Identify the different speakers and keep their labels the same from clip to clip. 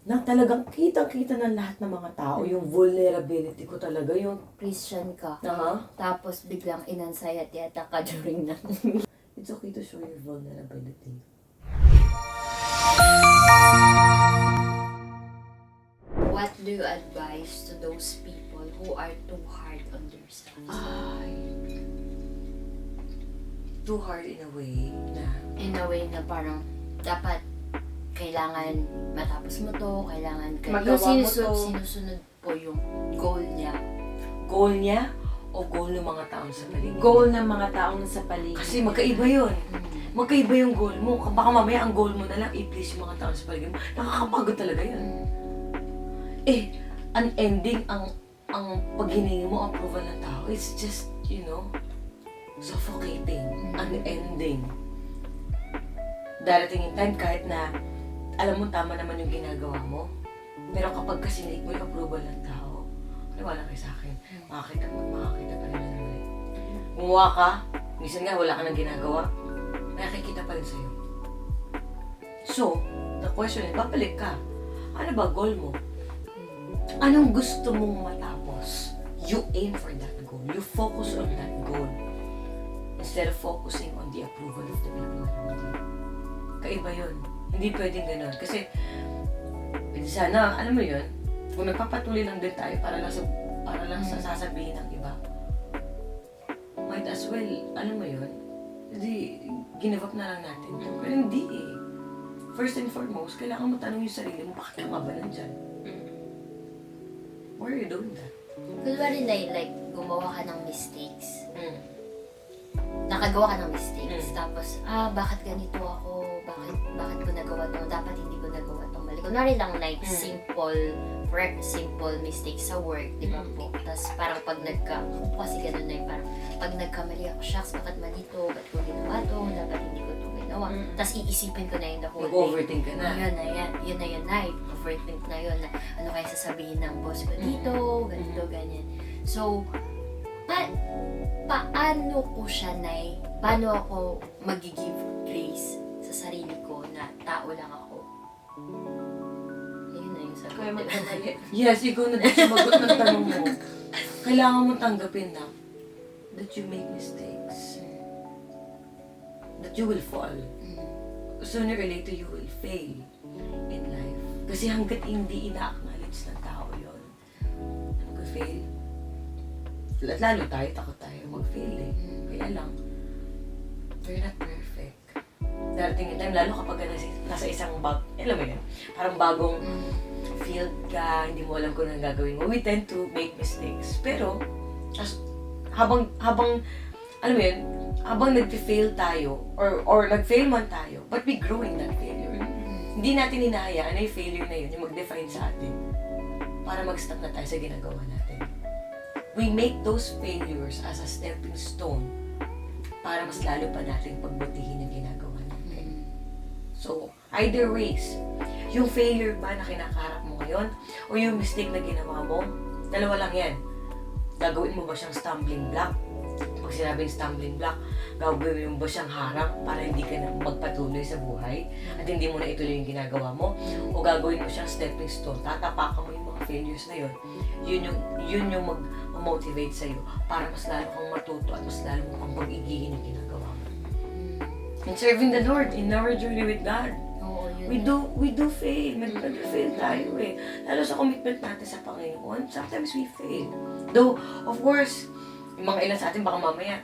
Speaker 1: na talagang kitang-kita ng lahat ng mga tao, yung vulnerability ko talaga, yung,
Speaker 2: Christian ka.
Speaker 1: tapos
Speaker 2: Tapos biglang in-anxiety attack ka during na.
Speaker 1: it's okay to show your vulnerability.
Speaker 2: What do you advise to those people who are too hard on themselves?
Speaker 1: Ay, too hard in a way na,
Speaker 2: In a way na parang dapat kailangan matapos mo to, kailangan
Speaker 1: Magawa mo to.
Speaker 2: sinusunod po yung goal niya.
Speaker 1: goal niya o goal ng mga tao sa paligid.
Speaker 3: Goal ng mga taong sa paligid.
Speaker 1: Kasi magkaiba yun. Magkaiba yung goal mo. Baka mamaya ang goal mo na lang i-please yung mga tao sa paligid mo. Nakakapagod talaga yun. Unending ang paghiningi mo approval ng tao. It's just, suffocating. Unending. Darating yung time kahit na alam mo tama naman yung ginagawa mo. Pero kapag kasi mo yung approval ng tao, wala kayo sa akin. Makakita pa rin ng mali. Gumawa ka, minsan nga wala ka nang ginagawa, nakikita pa rin sa'yo. So, the question is, babalik ka. Ano ba goal mo? Anong gusto mong matapos? You aim for that goal. You focus on that goal. Instead of focusing on the approval of the people around you. Kaiba yun. Hindi pwedeng gano'n. Kasi, sana, alam mo yun, kung nagpapatuloy lang din tayo para lang sa sasabihin ng iba, might as well, alam mo yun, hindi, give up na lang natin. Pero hindi eh. First and foremost, kailangan mo tanong yung sarili mo, bakit ka nga ba nandyan? Why are you doing that?
Speaker 2: Kunwari na like, gumawa ka ng mistakes. Nakagawa ka ng mistakes. Tapos, bakit ganito ako? Bakit ko nagawa to? Dapat hindi ko nagawa to. Mali. Kunwari lang like, simple mistakes sa work, di ba po? Tapos parang pag kasi ganun na yung parang, pag nagkamali ako, shucks, bakit mali to? Ba't ko ginawa to? Dapat hindi ko to ginawa. Tapos iisipin ko na yun the whole day.
Speaker 1: Mag-overthink ka na.
Speaker 2: Yun na. Overthink na yun. Na, ano kaya sasabihin ng boss ko dito, ganito, ganyan. So, paano ko siya, Nay? Paano ako mag-give grace sa sarili ko na tao lang ako? Ayun na yung sabi.
Speaker 3: Kaya magkamali.
Speaker 1: Yes, ikaw na din sumagot ng tanong mo. Kailangan mo tanggapin na that you make mistakes. That you will fall. Sooner or later, you will fail in life. Kasi hanggat hindi ina-acknowledge ng tao yun, mag-fail. Lalo tayo, takot tayo mag-fail eh. Kaya lang, we're not perfect. Darating yung time, lalo kapag nasa isang alam mo yun, parang bagong field ka, hindi mo alam kung anong gagawin mo. We tend to make mistakes. Pero, habang alam mo yun, habang nag-fail tayo, or nag-fail man tayo, but we grow in that failure. Hindi natin hinahayaan na yung failure na yun, yung mag-define sa atin, para mag-stop na tayo sa ginagawa natin. We make those failures as a stepping stone para mas lalo pa natin pagbutihin yung ginagawa natin. So, either ways, yung failure ba na kinakaharap mo ngayon, o yung mistake na ginawa mo, dalawa lang yan. Gagawin mo ba siyang stumbling block? Pag sinabing stumbling block, gagawin mo ba siyang harang para hindi ka na magpatuloy sa buhay at hindi mo na ituloy yung ginagawa mo? O gagawin mo siyang stepping stone, tatapakan mo yung mga failures na yun. Yun yung mag-motivate sa'yo para mas lalo kang matuto at mas lalo mo kang pag-igihin yung ginagawa mo. And serving the Lord in our journey with God.
Speaker 2: Oo, yun.
Speaker 1: We do fail. Nag-fail tayo eh. Lalo sa commitment natin sa Panginoon, sometimes we fail. Though, of course, yung mga ilan sa atin baka mamaya,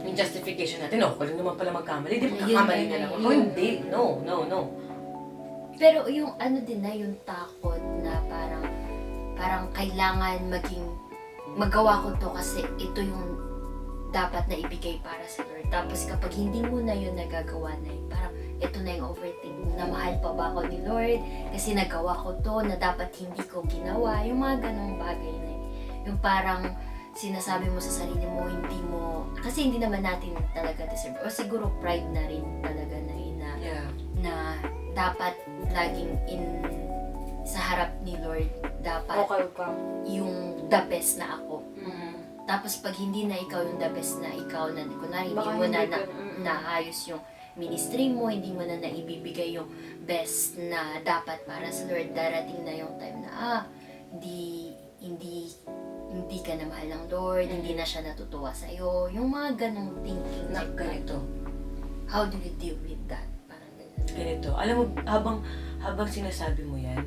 Speaker 1: yung justification natin, pwede naman pala magkamali. Di ba kakamali na lang ako? Hindi. No.
Speaker 2: Pero yung ano din na, yung takot na parang kailangan magawa ko to kasi ito yung dapat na ibigay para sa Lord. Tapos kapag hindi mo na yun nagagawa na yun, parang ito na yung overthink na mahal pa ba ako ni Lord kasi nagawa ko to na dapat hindi ko ginawa. Yung mga ganong bagay na yun. Yung parang sinasabi mo sa sarili mo, hindi mo, kasi hindi naman natin talaga deserve. O siguro pride na rin talaga na yun na dapat laging sa harap ni Lord, dapat
Speaker 3: Okay ka.
Speaker 2: yung the best na ako. Tapos pag hindi na ikaw yung the best na ikaw na kunwari hindi
Speaker 3: Baka
Speaker 2: mo na
Speaker 3: hindi ka-
Speaker 2: naayos yung ministry mo, hindi mo na naibibigay yung best na dapat para sa Lord, darating na yung time na, hindi ka na mahal ng Lord, hindi na siya natutuwa sa'yo. Yung mga ganong thinking.
Speaker 1: Na ganito.
Speaker 2: How do you deal with that? Parang ganun.
Speaker 1: Ganito. Alam mo, habang sinasabi mo yan,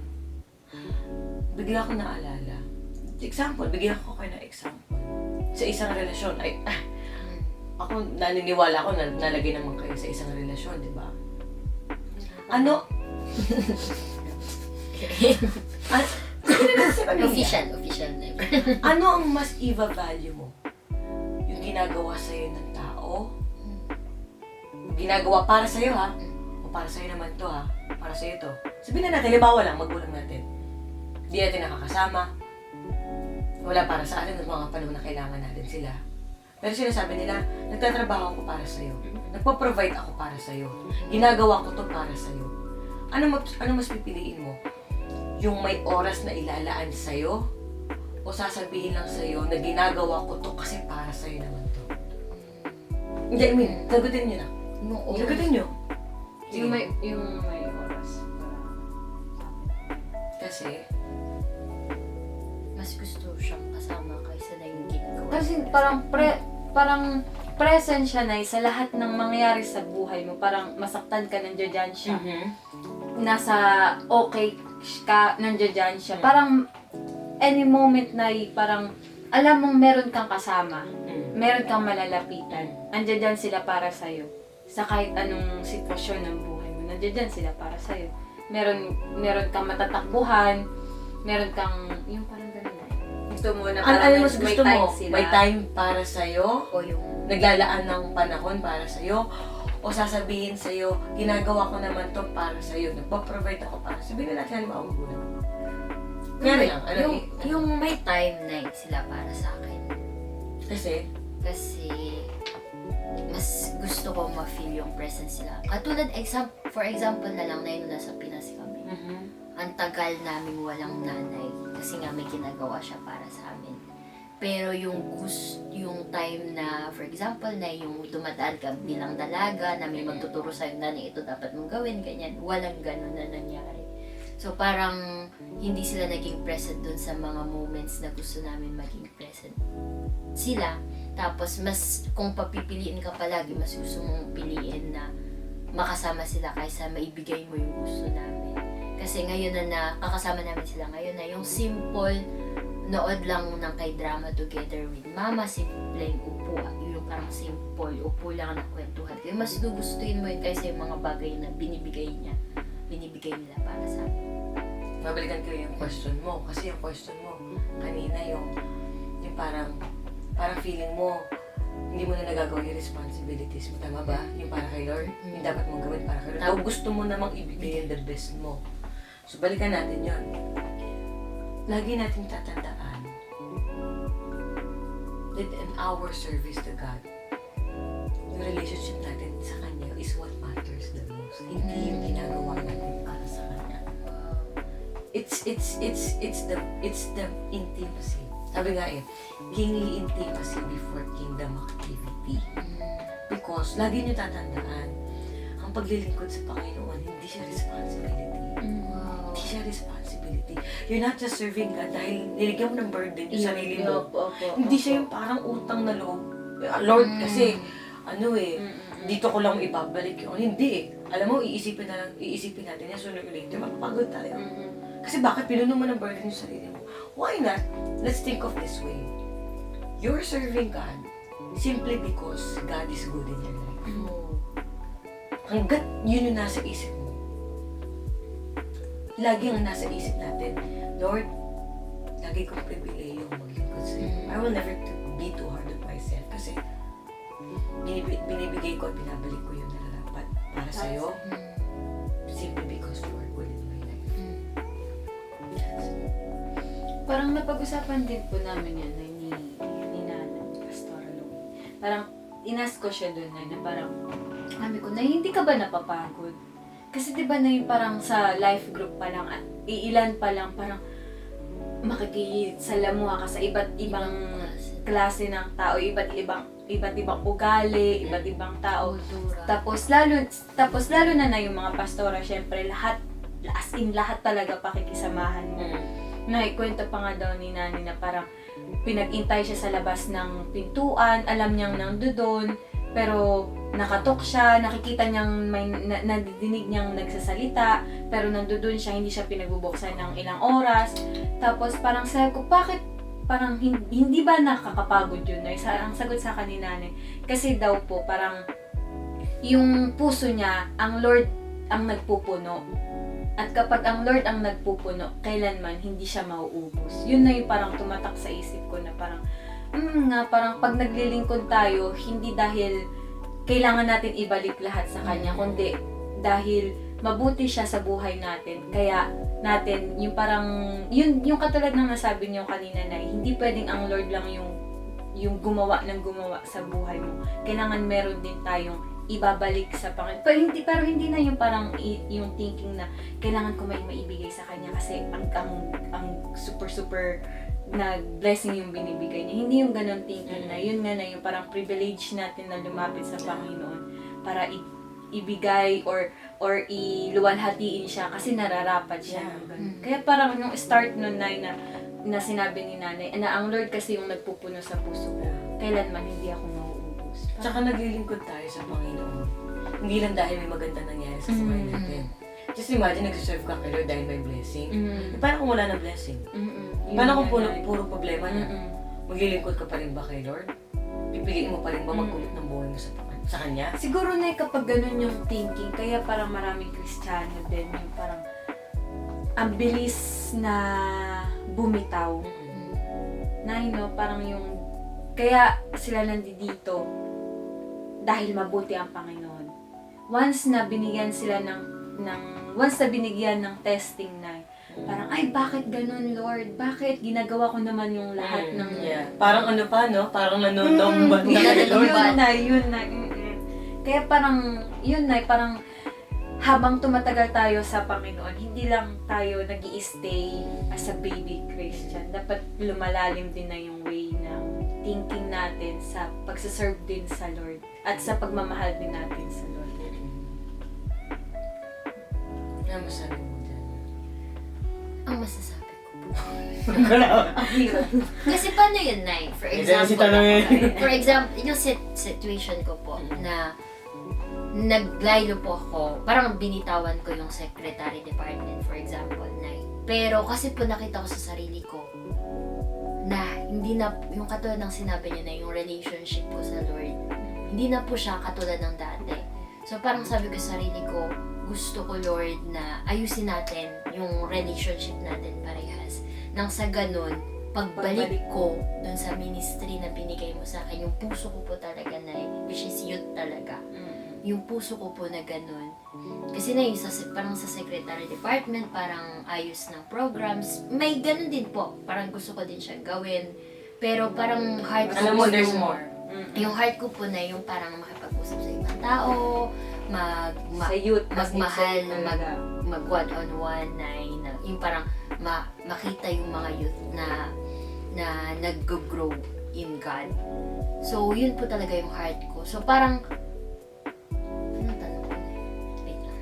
Speaker 1: bigla ko naalala. Example, bigyan ko kayo ng example. Sa isang relasyon, ako naniniwala ko na nalagay naman kayo sa isang relasyon, di ba? Ano?
Speaker 2: Official never.
Speaker 1: Ano ang mas i-value mo? Yung ginagawa sa'yo ng tao? Ginagawa para sa'yo, ha? O para sa'yo naman to, ha? Para sa'yo to. Sabihin na natin, halimbawa lang, magulang natin. Hindi natin nakakasama. Wala para sa atin ng mga panahon na kailangan natin sila. Pero sinasabi nila, nagtatrabaho ako para sa'yo. Nagpo-provide ako para sa'yo. Ginagawa ko to para sa'yo. Ano mas pipiliin mo? Yung may oras na ilalaan sa'yo? O sasabihin lang sa'yo na ginagawa ko to kasi para sa'yo naman to? Hindi, I mean, sagutin nyo na. Sagutin nyo.
Speaker 3: Yung may oras para sa akin.
Speaker 1: Kasi,
Speaker 2: Mas gusto siyang kasama kaysa na yung ginagawa.
Speaker 3: Kasi parang present siya na sa lahat ng mangyayari sa buhay mo. Parang masaktan ka, nandiyan siya. Nasa okay ka, nandiyan siya. Parang any moment na parang alam mong meron kang kasama. Meron kang malalapitan. Andiyan sila para sa'yo. Sa kahit anong sitwasyon ng buhay mo. Nandiyan sila para sa'yo. Meron kang matatakbuhan. Meron kang, yung parang gano'n na. Gusto mo na parang
Speaker 1: ano mas gusto mo?
Speaker 3: sila.
Speaker 1: May time para sa'yo?
Speaker 2: O yung
Speaker 1: Naglalaan ng panahon para sa'yo? O sasabihin sa'yo, ginagawa ko naman to para sa'yo. Nagpo-provide ako para sa'yo. Sabihin na natin, halimbawa magulang. Kaya lang,
Speaker 2: yung may time na sila para sa akin.
Speaker 1: Kasi,
Speaker 2: Mas gusto ko ma-feel yung presence nila. Katulad, for example na lang na yun nasa Pinas kami. Ang tagal namin walang nanay kasi nga may ginagawa siya para sa amin. Pero yung time na, for example, na yung dumadaan ka bilang dalaga, na may magtuturo sa'yo na ito dapat mong gawin, ganyan, walang ganun na nangyari. So parang hindi sila naging present dun sa mga moments na gusto namin maging present sila. Tapos mas, kung papipiliin ka palagi, mas gusto mong piliin na makasama sila kaysa maibigay mo yung gusto namin. Kasi ngayon na kakasama namin sila ngayon na yung simple nood lang ng K-drama together with mama, simpleng upo, yung parang simple, upo lang na kwentuhan. Kaya mas gugustuhin mo yun kaysa yung mga bagay na binibigay nila para sa amin.
Speaker 1: mabalikan ko yung question mo. Kasi yung question mo, kanina yung parang feeling mo, hindi mo na nagagawa yung responsibilities mo. Tama ba? Yung para kay Lord, yung dapat mong gawin para kay Lord. O gusto mo namang ibigay yung the best mo. So, balikan natin yun. Lagi natin tatandaan that in our service to God, yung relationship natin sa Kanya is what matters the most. Hindi yung ginagawa natin para sa Kanya. It's the intimacy. Sabi nga kingly intimacy before kingdom activity. Because, lagi nyo tatandaan, ang paglilingkod sa Panginoon, hindi siya responsibility. Hindi siya responsibility. You're not just serving God dahil niligyan mo ng burden yung sarili mo. Hindi siya yung parang utang na loob. Lord, kasi, dito ko lang ibabalik yun. Hindi Alam mo, iisipin natin yan sooner or later, mapapagod tayo. Kasi bakit pinuno mo ng burden yung sarili mo? Why not? Let's think of this way. You're serving God simply because God is good in your life. Hanggat yun yung nasa isip mo, lagi ang nasa isip natin, Lord, lagi kong pribileyo maglingkod sa'yo. I will never be too hard on myself kasi binibigay ko at binabalik ko yung nararapat para sa'yo simply because you are good in my life.
Speaker 3: Parang napag-usapan din po namin yan ni Nanay, Pastor Louie. Parang inas ko siya doon na parang sabi ko na hindi ka ba napapagod? Kasi di ba na yung parang sa life group pa lang, iilan pa lang parang makikisalamuha ka sa iba't ibang klase ng tao, iba't ibang ugali, iba't ibang tao.
Speaker 2: Kultura.
Speaker 3: Tapos lalo na yung mga pastora, syempre lahat, as in lahat talaga pakikisamahan mo. Naikwento pa nga daw ni Nani na parang pinag-intay siya sa labas ng pintuan, alam niyang nandoon, pero nakatok siya, nakikita niyang may nadidinig niyang nagsasalita, pero nandoon siya, hindi siya pinagbubuksan ng ilang oras. Tapos parang sabi ko, bakit parang hindi ba nakakapagod yun? Ang sagot sa akin ni Nanay, kasi daw po parang yung puso niya, ang Lord ang nagpupuno. At kapag ang Lord ang nagpupuno, kailanman hindi siya mauubos. Yun na yung parang tumatak sa isip ko na parang, parang pag naglilingkod tayo, hindi dahil kailangan natin ibalik lahat sa Kanya, kundi dahil mabuti siya sa buhay natin. Kaya natin, yung parang, yung katulad ng nasabi niyo kanina na, hindi pwedeng ang Lord lang yung gumawa sa buhay mo. Kailangan meron din tayong ibabalik sa Panginoon. Pero hindi na yung parang yung thinking na kailangan ko may maibigay sa Kanya kasi ang super na blessing yung binibigay niya. Hindi yung ganun thinking na yun nga na yung parang privilege natin na lumapit sa Panginoon para ibigay or iluwalhatiin siya kasi nararapat siya. Kaya parang yung start nun na sinabi ni Nanay na ang Lord kasi yung nagpupuno sa puso ko. Kailanman hindi ako mauubos.
Speaker 1: Tsaka naglilingkod tayo sa Panginoon. Hindi lang dahil may maganda nangyari sa buhay natin. Just imagine, nagsiserve ka kay Lord dahil may blessing. Paano kung wala na blessing? Paano kung puro problema na? Maglilingkod ka pa rin ba kay Lord? Pipiliin mo pa rin ba magkulot ng buhay mo sa Kanya?
Speaker 3: Siguro na kapag ganun yung thinking, kaya parang maraming Kristiyano din, yung parang ang bilis na bumitaw. Na parang yung, kaya sila nandito dahil mabuti ang Panginoon. Once na binigyan ng testing na, parang, ay, bakit ganun, Lord? Bakit? Ginagawa ko naman yung lahat ng...
Speaker 1: Parang ano pa, no? Parang nanonomba na kay Lord.
Speaker 3: Yun na. Kaya parang, parang habang tumatagal tayo sa Panginoon, hindi lang tayo nag-i-stay as a baby Christian. Dapat lumalalim din na yung way ng thinking natin sa pagsaserve din sa Lord at sa pagmamahal din natin sa Lord.
Speaker 1: Ano masabi mo dyan?
Speaker 2: Ang masasabi ko po.
Speaker 1: Ang
Speaker 2: hirap. Kasi paano yun, Nay? For example, yung situation ko po na naglaylo po ako, parang binitawan ko yung secretary department, for example, Nay. Pero kasi po nakita ko sa sarili ko na hindi na, yung katulad ng sinabi niya na yung relationship ko sa Lord, hindi na po siya katulad ng dati. So parang sabi ko sa sarili ko, gusto ko, Lord, na ayusin natin yung relationship natin parehas. Nang sa ganun, pagbalik ko dun sa ministry na binigay mo sa akin, yung puso ko po talaga na, which is youth talaga. Yung puso ko po na ganun. Kasi na yung parang sa secretary department, parang ayos ng programs. May ganun din po. Parang gusto ko din siyang gawin. Pero parang heart ko
Speaker 1: Alam mo, there's more.
Speaker 2: Yung heart ko po na yung parang makipag-usap sa ibang tao,
Speaker 3: sa youth,
Speaker 2: magmahal, mag one-on-one na yung parang makita yung mga youth na nag-grow in God. So, yun po talaga yung heart ko. So, parang anong tanong ko? Wait lang.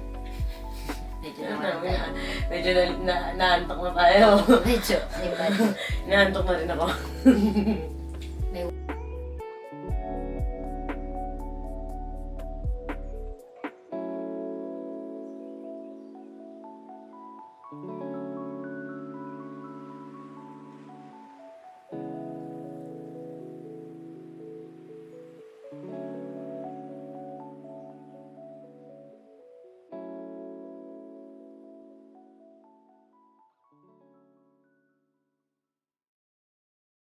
Speaker 1: Medyo naantok na tayo.
Speaker 2: Medyo, diba?
Speaker 1: Naantok na rin ako.